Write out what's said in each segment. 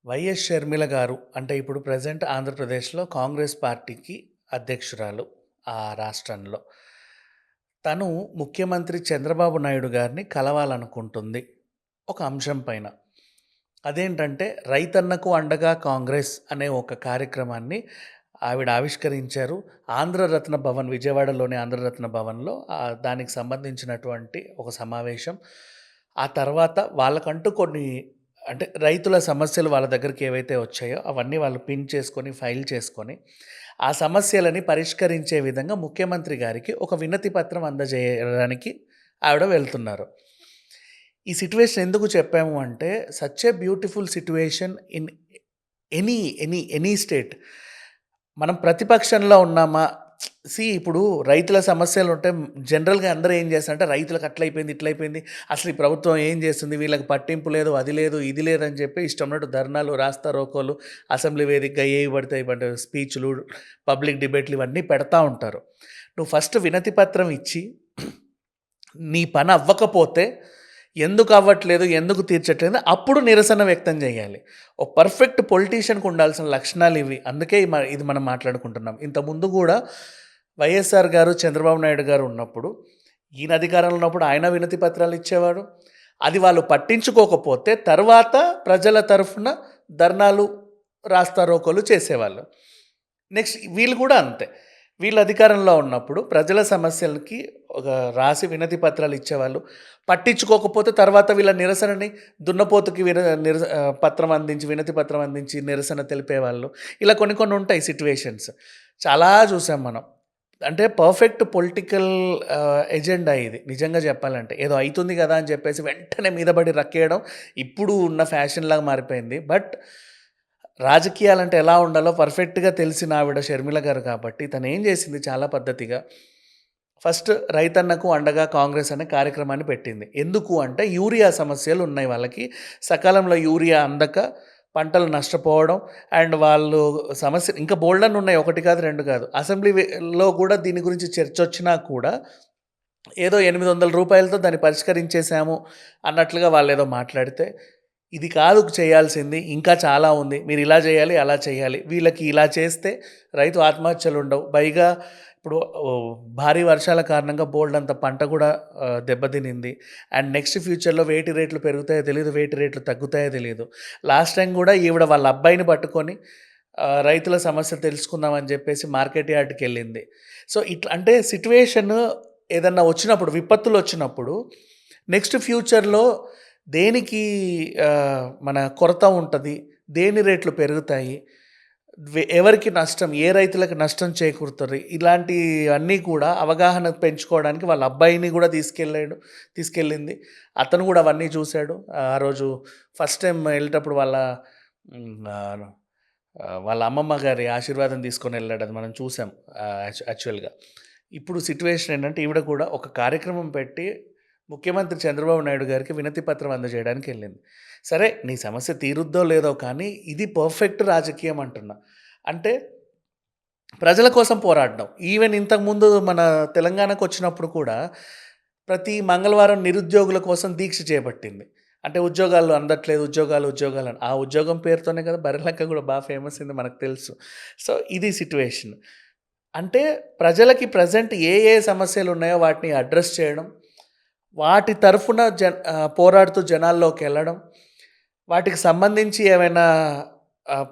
YS Sharmila గారు అంటే ఇప్పుడు ప్రెజెంట్ ఆంధ్రప్రదేశ్‌లో కాంగ్రెస్ పార్టీకి అధ్యక్షురాలు ఆ రాష్ట్రంలో. తను ముఖ్యమంత్రి చంద్రబాబు నాయుడు గారిని కలవాలనుకుంటుంది ఒక అంశం పైన. అదేంటంటే రైతన్నకు అండగా కాంగ్రెస్ అనే ఒక కార్యక్రమాన్ని ఆవిడ ఆవిష్కరించారు. ఆంధ్రరత్న భవన్ విజయవాడలోని ఆంధ్రరత్న భవన్‌లో దానికి సంబంధించినటువంటి ఒక సమావేశం. ఆ తర్వాత వాళ్ళకంటూ కొన్ని అంటే రైతుల సమస్యలు వాళ్ళ దగ్గరికి ఏవైతే వచ్చాయో అవన్నీ వాళ్ళు పిన్ చేసుకొని, ఫైల్ చేసుకొని, ఆ సమస్యలని పరిష్కరించే విధంగా ముఖ్యమంత్రి గారికి ఒక వినతి పత్రం అందజేయడానికి ఆవిడ వెళ్తున్నారు. ఈ సిట్యుయేషన్ ఎందుకు చెప్పాము అంటే, such a beautiful situation in any state. మనం ప్రతిపక్షంలో ఉన్నామా? ఇప్పుడు రైతుల సమస్యలుంటే జనరల్‌గా అందరూ ఏం చేస్తారంటే, రైతులకు అట్లయిపోయింది, ఇట్లయిపోయింది. అసలు ఈ ప్రభుత్వం ఏం చేస్తుంది? వీళ్ళకి పట్టింపు లేదు, అది లేదు, ఇది లేదని చెప్పి ఇష్టమున్నట్టు ధర్నాలు, రాస్తా రోకోలు, అసెంబ్లీ వేదికగా ఏవి పడితే అవి పడితే స్పీచ్‌లు, పబ్లిక్ డిబేట్‌లు ఇవన్నీ పెడతా ఉంటారు. నువ్వు ఫస్ట్ వినతి పత్రం ఇచ్చి, నీ పని అవ్వకపోతే ఎందుకు అవ్వట్లేదు, ఎందుకు తీర్చట్లేదు అప్పుడు నిరసన వ్యక్తం చేయాలి. ఓ పర్ఫెక్ట్ పొలిటీషియన్‌కి ఉండాల్సిన లక్షణాలు ఇవి. అందుకే ఇది మనం మాట్లాడుకుంటున్నాం. ఇంతకుముందు కూడా వైఎస్ఆర్ గారు, చంద్రబాబు నాయుడు గారు ఉన్నప్పుడు, ఈయన అధికారంలో ఉన్నప్పుడు ఆయన వినతి పత్రాలు ఇచ్చేవాడు. అది వాళ్ళు పట్టించుకోకపోతే తర్వాత ప్రజల తరఫున ధర్నాలు, రాస్తారోకోలు చేసేవాళ్ళు. నెక్స్ట్ వీళ్ళు కూడా అంతే. వీళ్ళు అధికారంలో ఉన్నప్పుడు ప్రజల సమస్యలకి ఒక రాసి వినతి పత్రాలు ఇచ్చేవాళ్ళు. పట్టించుకోకపోతే తర్వాత వీళ్ళ నిరసనని దున్నపోతుకి పత్రం అందించి, వినతి పత్రం అందించి నిరసన తెలిపేవాళ్ళు. ఇలా కొన్ని కొన్ని ఉంటాయి సిట్యుయేషన్స్. చాలా చూసాం మనం. అంటే పర్ఫెక్ట్ పొలిటికల్ ఎజెండా ఇది నిజంగా చెప్పాలంటే. ఏదో అయితుంది కదా అని చెప్పేసి వెంటనే మీద పడి రక్కేయడం ఇప్పుడు ఉన్న ఫ్యాషన్‌లాగా మారిపోయింది. బట్ రాజకీయాలంటే ఎలా ఉండాలో పర్ఫెక్ట్‌గా తెలిసిన ఆవిడ షర్మిల గారు కాబట్టి తనేం చేసింది చాలా పద్ధతిగా, ఫస్ట్ రైతన్నకు అండగా కాంగ్రెస్ అనే కార్యక్రమాన్ని పెట్టింది. ఎందుకు అంటే యూరియా సమస్యలు ఉన్నాయి వాళ్ళకి. సకాలంలో యూరియా అందక పంటలు నష్టపోవడం అండ్ వాళ్ళు సమస్యలు ఇంకా బోల్డన్ని ఉన్నాయి. 1 కాదు, 2 కాదు. అసెంబ్లీలో కూడా దీని గురించి చర్చొచ్చినా కూడా ఏదో రూ. 800తో దాన్ని పరిష్కరించేసాము అన్నట్లుగా వాళ్ళేదో మాట్లాడితే, ఇది కాదు చేయాల్సింది. ఇంకా చాలా ఉంది. మీరు ఇలా చేయాలి, అలా చేయాలి. వీళ్ళకి ఇలా చేస్తే రైతు ఆత్మహత్యలుండవు. పైగా ఇప్పుడు భారీ వర్షాల కారణంగా బోలెడంత పంట కూడా దెబ్బతినింది. అండ్ నెక్స్ట్ ఫ్యూచర్‌లో వేటి రేట్లు పెరుగుతాయో తెలీదు. వేటి రేట్లు తగ్గుతాయో తెలీదు. లాస్ట్ టైం కూడా ఈవిడ వాళ్ళ అబ్బాయిని పట్టుకొని రైతుల సమస్య తెలుసుకుందామని చెప్పేసి మార్కెట్ యార్డ్‌కెళ్ళింది. సో, ఇట్లా అంటే సిట్యుయేషన్ ఏదన్నా వచ్చినప్పుడు, విపత్తులు వచ్చినప్పుడు నెక్స్ట్ ఫ్యూచర్‌లో దేనికి మన కొరత ఉంటది, దేని రేట్లు పెరుగుతాయి, ఎవరికి నష్టం, ఏ రైతులకు నష్టం చేకూరుతుంది, ఇలాంటివన్నీ కూడా అవగాహన పెంచుకోవడానికి వాళ్ళ అబ్బాయిని కూడా తీసుకెళ్ళింది. అతను కూడా అవన్నీ చూశాడు. ఆ రోజు ఫస్ట్ టైం వెళ్ళేటప్పుడు వాళ్ళ అమ్మమ్మ గారి ఆశీర్వాదం తీసుకొని వెళ్ళాడు. అది మనం చూసాం యాక్చువల్‌గా. ఇప్పుడు సిట్యుయేషన్ ఏంటంటే ఈవిడ కూడా ఒక కార్యక్రమం పెట్టి ముఖ్యమంత్రి చంద్రబాబు నాయుడు గారికి వినతి పత్రం అందజేయడానికి వెళ్ళింది. సరే, నీ సమస్య తీరుద్దో లేదో కానీ ఇది పర్ఫెక్ట్ రాజకీయం అంటున్నా. అంటే ప్రజల కోసం పోరాడడం. ఈవెన్ ఇంతకుముందు మన తెలంగాణకు వచ్చినప్పుడు కూడా ప్రతి మంగళవారం నిరుద్యోగుల కోసం దీక్ష చేపట్టింది. అంటే ఉద్యోగాలు అందట్లేదు, ఉద్యోగాలు అని. ఆ ఉద్యోగం పేరుతోనే కదా బర్రెలక్క కూడా బాగా ఫేమస్ అయింది మనకు తెలుసు. సో, ఇది సిట్యుయేషన్. అంటే ప్రజలకి ప్రెజెంట్ ఏ ఏ సమస్యలు ఉన్నాయో వాటిని అడ్రస్ చేయడం, వాటి తరఫున పోరాడుతూ జనాల్లోకి వెళ్ళడం, వాటికి సంబంధించి ఏమైనా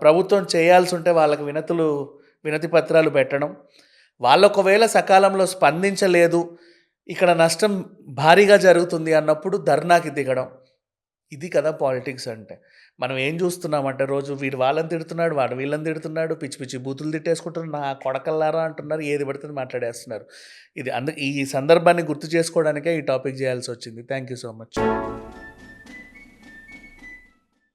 ప్రభుత్వం చేయాల్సి ఉంటే వాళ్ళకి వినతి పత్రాలు పెట్టడం, వాళ్ళు ఒకవేళ సకాలంలో స్పందించలేదు, ఇక్కడ నష్టం భారీగా జరుగుతుంది అన్నప్పుడు ధర్నాకి దిగడం. ఇది కదా పాలిటిక్స్ అంటే. మనం ఏం చూస్తున్నామంటే రోజు వీడు వాళ్ళని తిడుతున్నాడు, వాడు వీళ్ళని తిడుతున్నాడు, పిచ్చి పిచ్చి బూతులు తిట్టేసుకుంటున్నారు, నా కొడకల్లారా అంటున్నారు, ఏది పడితే మాట్లాడేస్తున్నారు. ఈ సందర్భాన్ని గుర్తు చేసుకోవడానికే ఈ టాపిక్ చేయాల్సి వచ్చింది. Thank you so much.